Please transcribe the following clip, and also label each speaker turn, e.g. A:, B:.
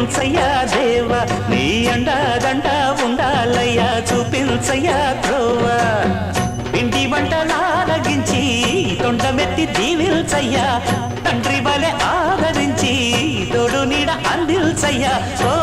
A: దీవించయ్యా దేవ నీ అండదండ ఉండాలయ్యా చూపించయ్యా త్రోవ పిండి వంటలారగించి తొండమెత్తి దీవించయ్యా తండ్రి వలె ఆదరించి తోడు నీడ అందిల్చయ్యా ఓ